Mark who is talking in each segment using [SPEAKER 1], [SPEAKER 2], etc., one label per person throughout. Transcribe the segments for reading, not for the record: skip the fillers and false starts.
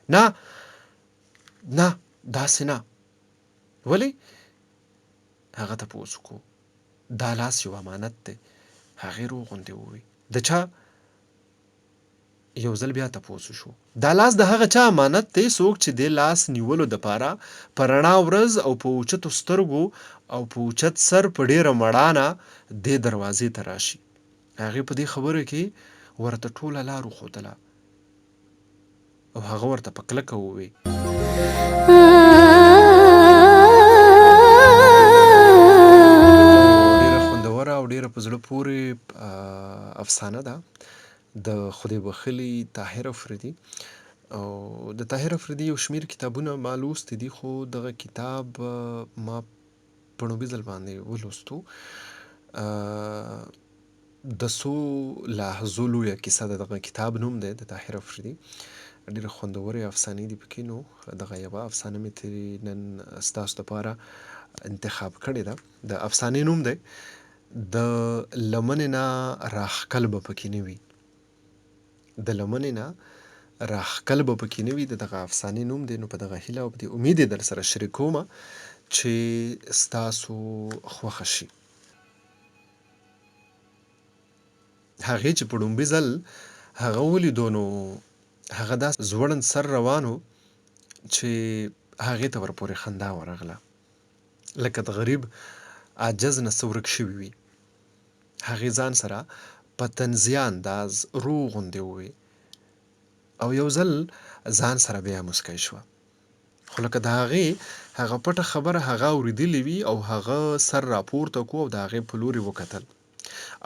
[SPEAKER 1] نه نه داسې نه. ولې؟ هغه تپوس وکړو دا لاس یو امانت دی. هغې روغ غوندې ووی د چا؟ یو ځل بیا تپوس وشو دا لاس د هغه چا امانت دی څوک چې د لاس نیولو دپاره په رڼا ورځ او په اوچتو سترګو او په اوچت سر په ډېره مړانه دې دروازې ته راشي. هغې په دې خبره کې ورته ټوله لار وښودله او هغه ورته په کلکه ووی ډېره خوندوره او ډېره په زړه پورې افسانه ده د خدای بخښلي طاهر افریدي. او د طاهر افریدي یو شمېر کتابونه ما لوستي دي خو دغه کتاب ما په لومړي ځل باندې ولوستو. د څو لحظو لویه کیسه ده دغه کتاب نوم دی د طاهر افریدي. ډېرې خوندورې افسانې دي پکې. نو دغه یوه افسانه مې ترې نن ستاسو دپاره انتخاب کړې ده. د افسانې نوم دی د لمنې نه راښکل به پکې نه وي. د لمنې نه راښکل به پکې نه وي د دغه افسانې نوم دی. نو په دغه هیله او په دې امید یې در سره شریکومه چې ستاسو خوښه شي. هغې چې په لومړي ځل هغه ولیدو نو هغه داسې ځوړند سر روان و چې هغې ته ورپورې خندا ورغله لکه د غریب عاجز نه څه ورک شوي وي. هغې ځان سره په طنزیه انداز روغ غوندې ووی او یو ځل ځان سره بیا مسکی شوه. خو لکه د هغې هغه پټه خبره هغه اورېدلې وي او هغه سر راپورته کړو او د هغې په لور یې وکتل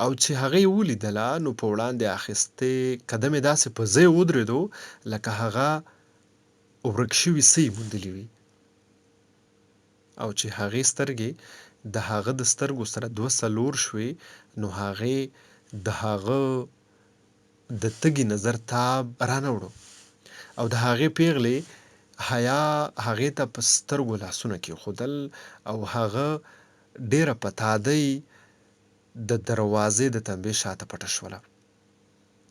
[SPEAKER 1] او چې هغه یې ولیدله نو په وړاندې اخیستی قدم یې داسې په ځای ودرېدو لکه هغه ورک شوي څه یې موندلي وي او چې هغې سترګې د هغه د سترګو سره دوه څلور شوې نو هغې د هغه د تږي نظر تاب رانه وړو او د هغې پیغلې حیا هغې ته په سترګو لاسونه کېښودل او هغه ډېره په تادۍ د دروازې د تنبې شاته پټه شوله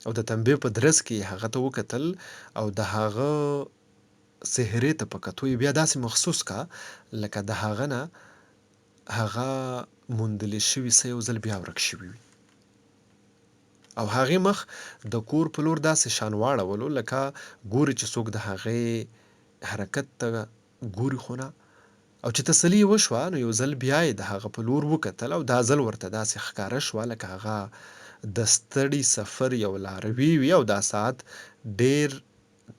[SPEAKER 1] او د تنبې په درز کې هغه ته وکتل او د هغه څهرې ته په کتو یې بیا داسې محسوس کا لکه د هغه نه هغه موندلې شوي څه یو ځل بیا ورک شوي وي او هغې مخ د کور په لور داسې شان واړولو لکه ګوري چې څوک د هغې حرکت ته ګوري خو نه. او چې تسلي یې وشوه نو یو ځل بیا یې د هغه په لور وکتل او دا ځل ورته داسې ښکاره شوه لکه هغه د ستړي سفر یو لاروي وي او دا ساعت ډېر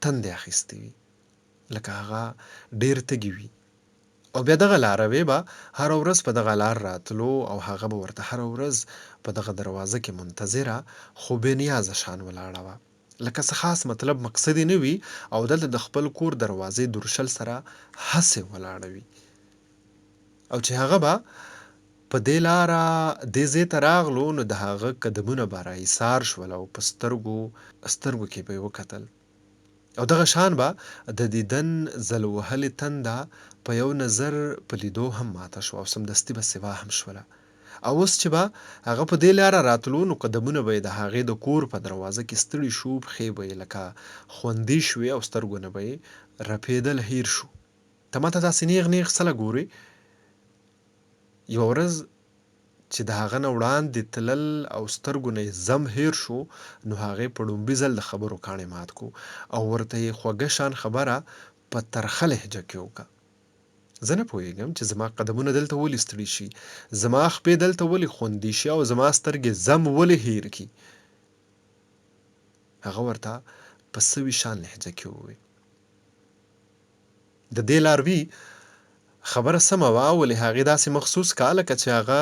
[SPEAKER 1] تندې اخیستی وي لکه هغه ډېر تږي وي او بیا دغه لاروی به هره ورځ په دغه لار راتلو او هغه به ورته هره ورځ په دغه دروازه کې منتظره خو بې نیازه شان ولاړه وه لکه څه خاص مطلب مقصد یې نه وي او دلته د خپل کور دروازې درشل سره هسې ولاړه وي او چې هغه به په دې لاره دې ځای ته راغلو نو د هغه قدمونه به راایسار شول او په سترګو کې به یې وکتل او دغه شان به د دیدن ځل وهلې تنده په یو نظر په لیدو هم ماته شوه او سمدستي به سوا هم شوله او اوس چې به هغه په دې لاره راتلو نو قدمونه به یې د هغې د کور په دروازه کې ستړي شو پښې به یې لکه خوندي شوې او سترګو نه به یې رپېدل هیر شو. ته ماته داسې نیغ نیغ څله ګورې؟ یوه ورځ چې د هغه نه وړاندې تلل او سترګو نه یې ضم هیر شو نو هغې په لومړي ځل د خبرو کاڼی مات کړو او ورته یې خوږه شان خبره په ترخه لهجه کې وکړه. زه نه پوهېږم چې زما قدمونه دلته ولې ستړي شي، زما خپې دلته ولې خوندي شي او زما سترګې ضم ولې هیر کړي. هغه ورته په سوي شان لهجه کې وویل. د دې لاروي خبره سمه وه ولې هغې داسې محسوس کا لکه چې هغه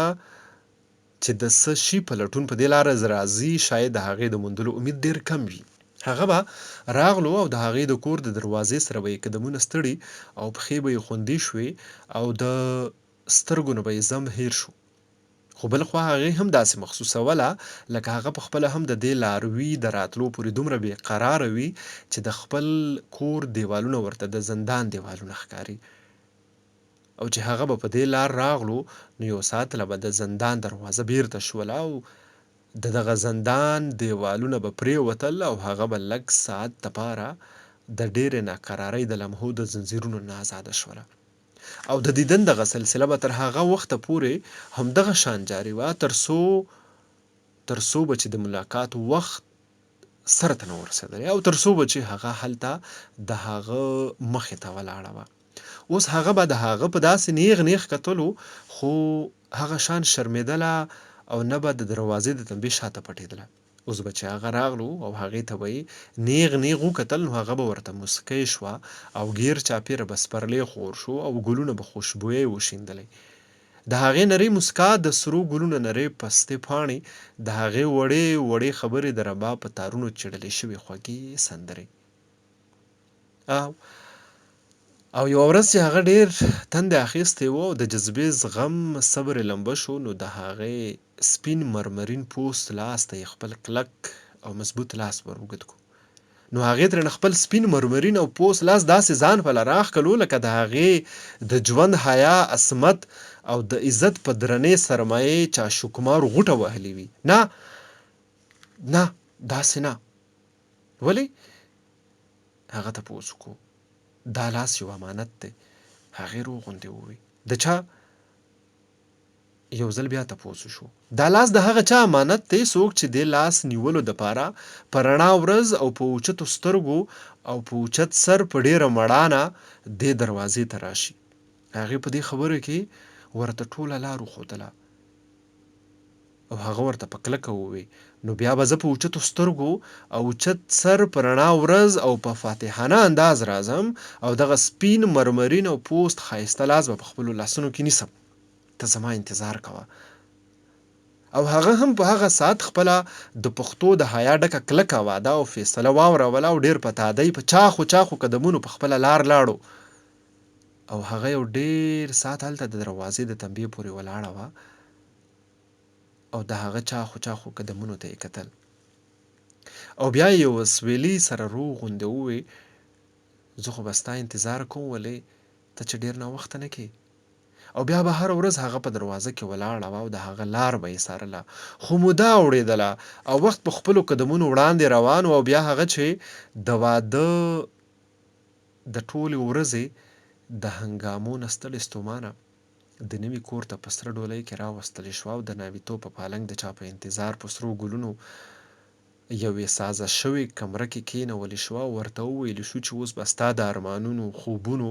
[SPEAKER 1] چې د څه شي په لټون په دې لاره راځي شاید د هغې د موندلو امید ډېر کم وي. هغه به راغلو او د هغې د کور د دروازې سره به یې قدمونه ستړي او پښې به یې خوندي شوې او د سترګو نه به یې ضم هیر شو خو بل خوا هغې هم داسې محسوسوله لکه هغه په خپله هم د دې لاروي د راتلو پورې دومره بې قراره وي چې د خپل کور دیوالونه ورته د زندان دیوالونه ښکاري او چې هغه به په دې لار راغلو نو یو ساعت له به د زندان دروازه بیرته شوله او د دغه زندان دیوالونه به پرېوتل او هغه به لږ ساعت دپاره د ډېرې ناقرارۍ د لمحو د ځنځیرونو نه ازاده شوله او د دیدن دغه سلسله به تر هغه وخته پورې همدغه شان جاري وه تر څو به چې د ملاقات وخت سر ته نه ورسېدلی او تر څو به چې هغه هلته د هغه مخې ته ولاړه وه. اوس هغه به د هغه په داسې نیغ کتلو خو هغه شان شرمېدله او نه به د دروازې د تنبیې شاته پټېدله. اوس به چې هغه راغلو او هغې ته به یې نیغ وکتل نو هغه به ورته موسکی شوه او ګیر چاپېره به سپرلی خور شو او ګلونه به خوشبویۍ وشیندلې. د هغې نرۍ موسکا، د سرو ګلونو نرۍ پستې پاڼې، د هغې وړې خبرې د رباب په تارونو چیړلې شوې خوږې سندرې. او یوه ورځ چې هغه ډېر تندی اخیستی و او د جذبې زغم صبر یې لمبه شو، نو د هغې سپین مرمرین پوست لاس ته یې خپل کلک او مضبوط لاس ور اوږد کړو. نو هغې ترېنه خپل سپین مرمرین او پوست لاس داسې ځان په راښ کړلو لکه د هغې د ژوند حیا، عصمت او د عزت په درنې سرمایې چا شکمارو غوټه وهلې وي. نه داسې نه. ولې؟ هغه تپوس وکړو. دا لاس یو امانت دی. هغې روغوندې ووی. د چا؟ یو ځل بیا تپوس وشو. دا لاس د هغه چا امانت دی څوک چې دې لاس نیولو دپاره په رڼا ورځ او په اوچتو سترګو او په اوچت سر په ډېره مړانه دې دروازې ته راشي. هغې په دې خبرو کې ورته ټوله لار وښودله او هغه ورته په کلکه ووی. نو بیا به زه په اوچتو سترګو او اوچت سر په رڼا ورځ او په فاتحانه انداز راځم او دغه سپین مرمرین او پوست ښایسته لاس به په خپلو لاسونو کې نیسم. ته زما انتظار کوه. او هغه هم په هغه ساعت خپله د پښتو د حیا ډکه کلکه وعده او فیصله واوروله او ډېر په تادۍ په چاخو قدمونو په خپله لار لاړو. او هغه یو ډېر ساعت هلته د دروازې د تنبیې پورې ولاړه وه او د هغه چاخو قدمونو ته یې کتل. او بیا یې یوه سویلي سره روغوندې ووی، زه خو به ستا انتظار کوم، ولې ته چې ډېر ناوخته نه کړې. او بیا به هره ورځ هغه په دروازه کې ولاړه وه او د هغه لار به یې څارله. خو موده اورېدله او وخت په خپلو قدمونو وړاندې روان و. او بیا هغه چې د واده د ټولې ورځې د هنګامو نه ستړې ستومانه د نوي کور ته په سره ډولۍ کې راوستلې شوه او د ناویتوب په پالنګ د چا په انتظار په سرو ګلونو یوې سازه شوې کمره کې کېنولې شوه او ورته وویلې شو چې اوس به ستا د ارمانونو، خوبونو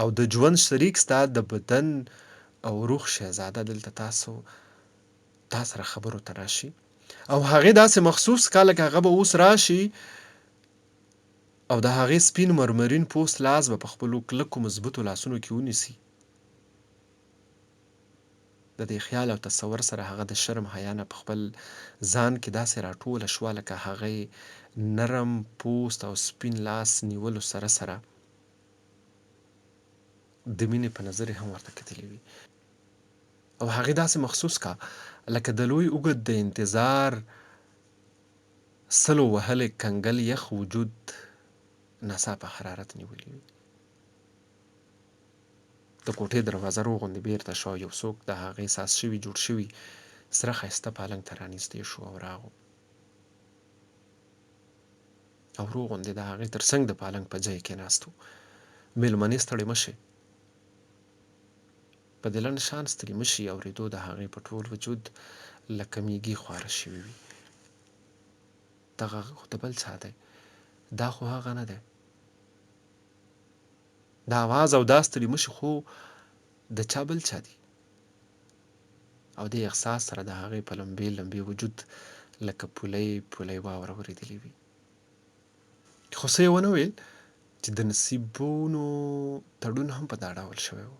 [SPEAKER 1] او د ژوند شریک ستا د بدن او روح شهزاده دلته تا سره خبرو ته راشي. او هغې داسې محسوس کړه لکه هغه به اوس راشي او د هغې سپین مرمرین پوست لاس به په خپلو کلکو مضبوطو لاسونو کې ونیسي. د دې خیال او تصور سره هغه د شرم حیا نه په خپل ځان کې داسې راټوله شوه لکه هغې نرم پوست او سپین لاس نیولو سره د مینې په نظر هم ورته کتلې وي. او هغې داسې محسوس کړه لکه د لوی اوږد د انتظار سلو وهلی کنګل یخ وجود ناڅاپه حرارت نیولی وي. د کوټې دروازه روغوندې بېرته شوه او یو څوک د هغې ساز شوي جوړ شوي سره ښایسته پالنګ ته رانږدې شو او راغو. او روغوندې د هغې تر څنګ د پالنګ په ځای کېناست و. مېلمنې ستړې مه شئ. په دې لنډ شان ستړي مه شي اورېدو د هغې په ټول وجود لکه میږي خواره شوي وي. دغه خو د بل چا دی، دا خو هغه نه دی. دا اواز او دا ستړي مه شي خو د چا بل چا دي. او دې احساس سره د هغې په لمبې وجود لکه پولۍ واوره ورېدلې وي. خو څه یې ونه ویل چې د نصیبونو تړون هم په دا ډول شوی و.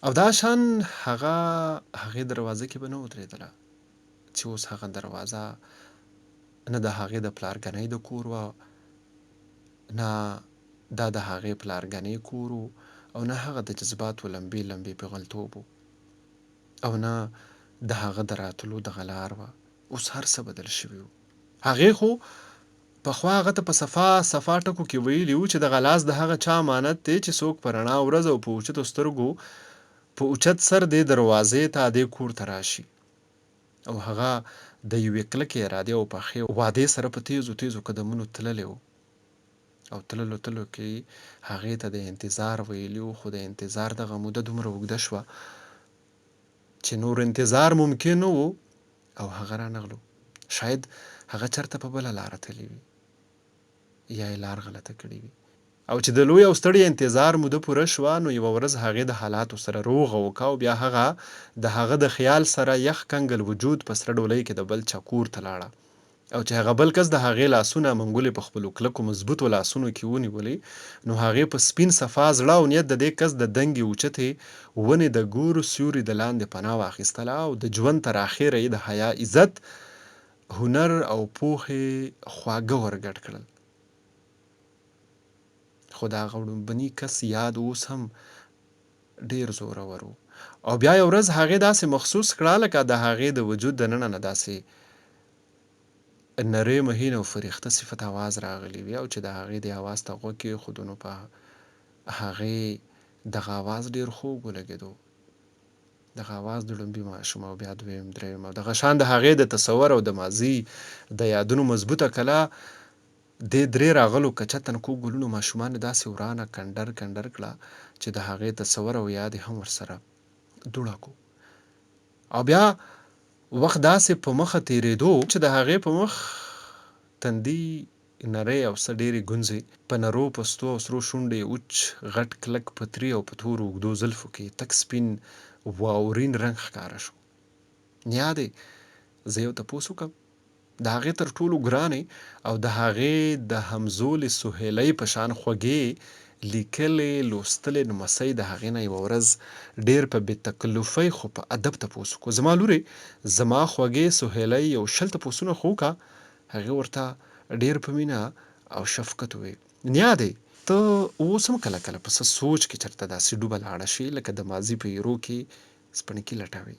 [SPEAKER 1] او دا شان هغې دروازه کې به نه ودرېدله چې اوس هغه دروازه نه د هغې د پلارګنۍ د کور وه، نه دا د هغې پلارګنۍ کور و، او نه هغه د جذباتو لمبې پیغلتوب و، او نه د هغه د راتلو دغه لار وه. اوس هر څه بدل شوي وو. هغې خو پخوا هغه ته په صفا ټکو کې ویلي وو چې دغه لاس د هغه چا امانت دی چې څوک په رڼا ورځ او په اوچتو سترګو په اوچت سر دې دروازې ته دې کور ته راشي. او هغه د یوې کلکې ارادې او پخې وعدې سره په تیزو قدمونو تللی و. او تللو کې هغې ته د انتظار ویلي وو، خو د انتظار دغه موده دومره اوږده شوه چې نور انتظار ممکن نه و او هغه رانغلو. شاید هغه چېرته په بله لاره تللی وي یا یې لار غلطه کړې وي، او چې د لوی او ستړي انتظار موده پوره شوه نو یوه ورځ هغې د حالاتو سره روغه وکړه او بیا هغه د خیال سره یخ کنګل وجود په سره ډولۍ کې د بل چا کور ته لاړه، او چې هغه بل کس د هغې لاسونه منګولې په خپلو کلکو مضبوطو لاسونو کې ونیولې نو هغې په سپین صفا زړه او نیت د دې کس د دنګې اوچتې ونې د ګورو سیوري د لاندې پناه واخیستله او د ژوند تر اخره یې د حیا، عزت، هنر او پوهې خواږه ورګډ کړل. خو د هغه وړومبني کس یاد اوس هم ډېر زورور و، او بیا یو ورځ هغې داسې محسوس کړه لکه د هغې د وجود دننه نه داسې نرۍ مهین او فرښته صفت اواز راغلی وي، او چې د هغې د اواز ته غوږ کېښودو نو په هغې دغه اواز ډېر خوږ ولګېدو. دغه اواز د ړومبي ماشوم او بیا دویم دریم او دغه شان د هغې د تصور او د ماضي د یادونو مضبوطه کلا دې درې راغلو کچه تنکو ګلونو ماشومانې داسې ورانه کنډر کنډر کړه چې د هغې تصور او یاد هم ورسره دوړه کو. او بیا وخت داسې په مخه تېرېدو چې د هغې په مخ تندي نرۍ او څه ډېرې ګونځې په نرو پستو او سرو شونډې اوچ غټ کلک پتري او په تورو اوږدو زلفو کې تک سپین واورین رنګ ښکاره شو. نیا دی زه یو تپوس وکړم، د هغې تر ټولو ګرانې او د هغې د همزولې سهیلۍ په شان خوږې لیکلې لوستلې لمسۍ د هغې نه یوه ورځ ډېر په بې تکلفۍ خو په ادب تپوس وکړو. زما لورې زما خوږې سهیلۍ یو 20 تپوسونه خو وکړه. هغې ورته ډېر په مینه او شفقت وویل نیا دی ته اوس هم کله کله په څه سوچ کې چېرته داسې ډوبه لاړه شي لکه د ماضي په ایرو کې سپڼکي لټوې.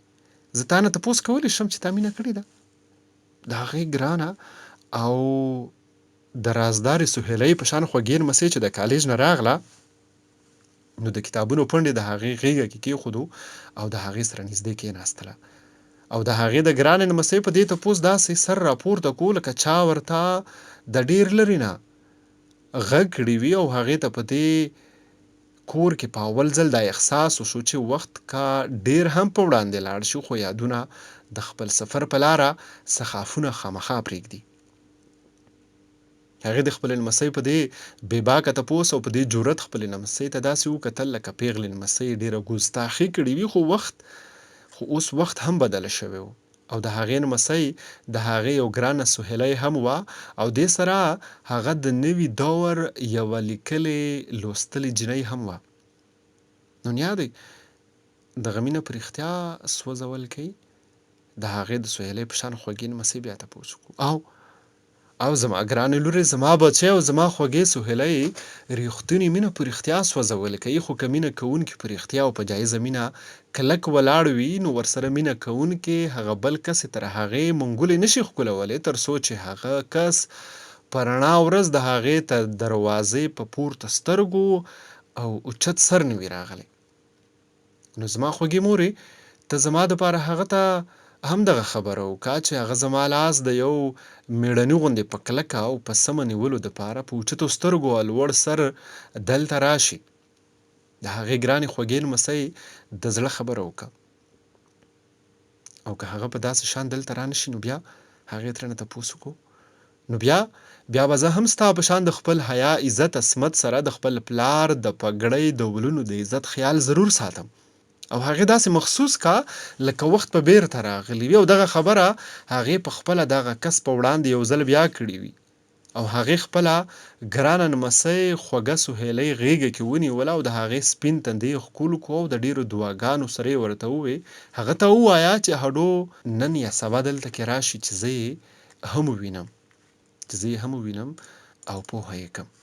[SPEAKER 1] زه تا نه تپوس کولی شم چې تا مینه کړې ده؟ د هغې ګرانه او د رازدارې سهیلۍ په شان خوږې لمسۍ چې د کالج نه راغله نو د کتابونو پنډې د هغې غېږه کې کېښودو او د هغې سره نږدې کېناستله او د هغې د ګرانې لمسۍ په دې تپوس داسې سر راپورته کړو لکه چا ورته د ډېر لرې نه غږ کړي وي، او هغې ته په دې کور کې په اول ځل دا احساس وشو چې وخت کا ډېر هم په وړاندې لاړ شي خو یادونه د خپل سفر په لاره سخافونه خامخا پرېږدي. هغې د خپلې لمسۍ په دې بې باکه تپوس او په دې جرت خپلې لمسۍ ته داسې وکتل لکه پیغلې لمسۍ ډېره ګستاخي کړې وي، خو اوس وخت هم بدله شوی و او د هغې لمسۍ د هغې یو ګرانه سهیلۍ هم وه او دې سره هغه د نوي دور یوه لیکلې لوستلې جینۍ هم وه. نو نیا دی دغه مینه په رښتیا سوځول کوي؟ د هغې د سهیلۍ په شان خوږې لمسۍ بیا تپوس وکړو او زما ګرانې لورې زما بچی او زما خوږې سهیلۍ ریښتونې مینه په رښتیا سوځول کوي، خو که مینه کوونکي په رښتیا او په جایزه مینه کلک ولاړ وي نو ورسره مینه کوونکي هغه بل کس تر هغې منګولې نشي ښکلولی تر څو چې هغه کس په رڼا ورځ د هغې تر دروازې په پورته سترګو او اوچت سر نه وي راغلی. نو زما خوږې مورې ته زما دپاره هغه ته هم دغه خبره وکړه چې هغه زما لاس د یو مېړني غوندې په کلکه او په سمه نیولو دپاره په اوچتو سترګو او لوړ سر دلته راشي. د هغې ګرانې خوږې لمسۍ د زړه خبره وکړه او که هغه په داسې شان دلته رانشي نو بیا هغې ترېنه تپوس وکړو نو بیا به زه هم ستا په شان د خپل حیا، عزت، عصمت سره د خپل پلار د پګړۍ د ولونو د عزت خیال ضرور ساتم. او هغې داسې محسوس کا لکه وخت په بیرته راغلی وي او دغه خبره هغې په خپله دغه کس په وړاندې یو ځل بیا کړې وي او هغې خپله ګرانه لمسۍ خوږه سهیلۍ غېږه کې ونیوله او د هغې سپین تندی یې ښکل کړو او د ډېرو دعاګانو سره یې ورته وویل هغه ته ووایه چې هډو نن یا سبا دلته کې راشي چې زه یې هم ووینم او پوهه یې کړم.